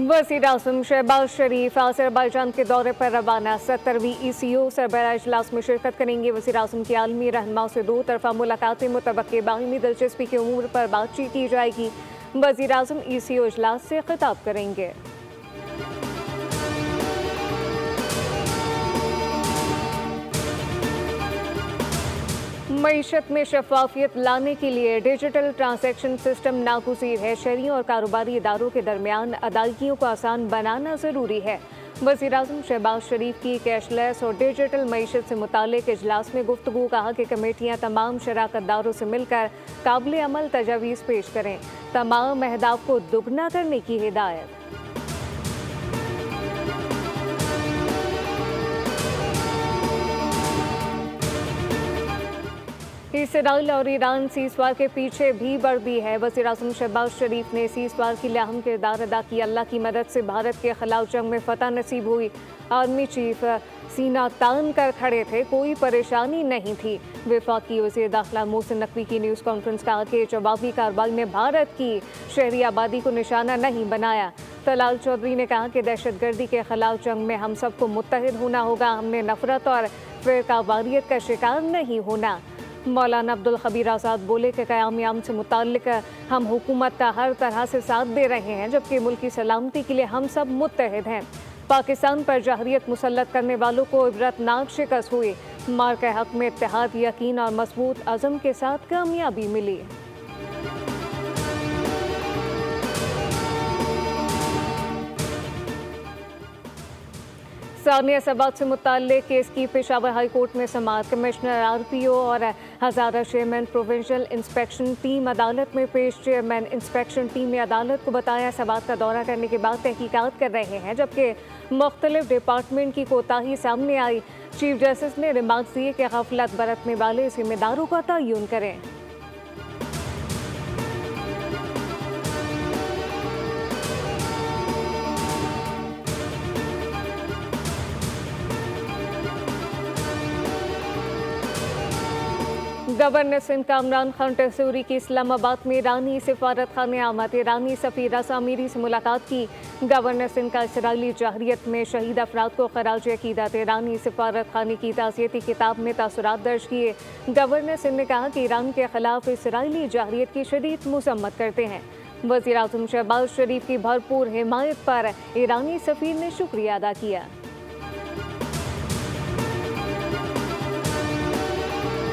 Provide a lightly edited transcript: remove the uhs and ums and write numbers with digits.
वज़ीर आज़म शहबाज शरीफ अज़रबैजान के दौरे पर रवाना। 70वीं ECO सरबराह इजलास में शिरकत करेंगे। वज़ीर आज़म की आलमी रहनुमाओं से दो तरफा मुलाकातें मुतवक्के, बाहिमी दिलचस्पी के उमूर पर बातचीत की जाएगी। वज़ीर आज़म ECO इजलास से खिताब करेंगे। मईशत में शफाफियत लाने के लिए डिजिटल ट्रांजैक्शन सिस्टम नागुज़ीर है। शहरियों और कारोबारी इदारों के दरमियान अदायगियों को आसान बनाना ज़रूरी है। वज़ीर आज़म शहबाज शरीफ की कैशलेस और डिजिटल मईशत से मुतालिक इजलास में गुफ्तगू। कहा कि कमेटियाँ तमाम शराकतदारों से मिलकर काबिल अमल तजावीज़ पेश करें। तमाम अहदाफ को दुगना करने की हिदायत। इसराइल और ईरान सीज़फायर के पीछे भी वर्दी है। वज़ीर आज़म शहबाज शरीफ ने सीज़फायर के लिए अहम किरदार अदा किया। अल्लाह की मदद से भारत के खिलाफ जंग में फतह नसीब हुई। आर्मी चीफ सीना तान कर खड़े थे, कोई परेशानी नहीं थी। वफाकी वज़ीर दाखिला मोहसिन नकवी की न्यूज़ कॉन्फ्रेंस कहा कि जवाबी कार्रवाई में भारत की शहरी आबादी को निशाना नहीं बनाया। तलाल चौधरी ने कहा कि दहशतगर्दी के खिलाफ जंग में हम सबको मुत्तहिद होना होगा। हमने नफरत और फ़िरकावारियत का शिकार नहीं होना। मौलाना अब्दुल खबीर आज़ाद बोले कि क़याम से मुताल्लिक़ हम हुकूमत का हर तरह से साथ दे रहे हैं, जबकि मुल्क की सलामती के लिए हम सब मुत्तहिद हैं। पाकिस्तान पर जहरियत मुसल्लत करने वालों को इबरतनाक शिकस्त हुई। मार के हक़ में इत्तेहाद, यकीन और मजबूत अज़म के साथ कामयाबी मिली। सानिया सबात से मुताल्लिक़ केस की पेशावर हाई कोर्ट में समाअत। कमिश्नर RPO और हज़ारा चेयरमैन प्रोविंशियल इंस्पेक्शन टीम अदालत में पेश। चेयरमैन इंस्पेक्शन टीम ने अदालत को बताया सबात का दौरा करने के बाद तहकीकात कर रहे हैं, जबकि मुख्तलिफ डिपार्टमेंट की कोताही सामने आई। चीफ जस्टिस ने रिमार्क्स दिए कि गफलत बरतने वाले जिम्मेदारों का तयन करें। गवर्नर सिंध कामरान खान टसूरी की इस्लामाबाद में ईरानी सिफारत खाने आमद। ईरानी सफ़ीरा सामिरी से मुलाकात की। गवर्नर सिंध का इसराइली जहरियत में शहीद अफराद को खराज अकीदत। ईरानी सिफारत खाने की ताज़ियती किताब में तासुरात दर्ज किए। गवर्नर सिंध ने कहा कि ईरान के खिलाफ इसराइली जहरियत की शदीद मज़म्मत करते हैं। वज़ीर आज़म शहबाज शरीफ की भरपूर हिमायत पर ईरानी सफ़ीर ने शुक्रिया अदा किया।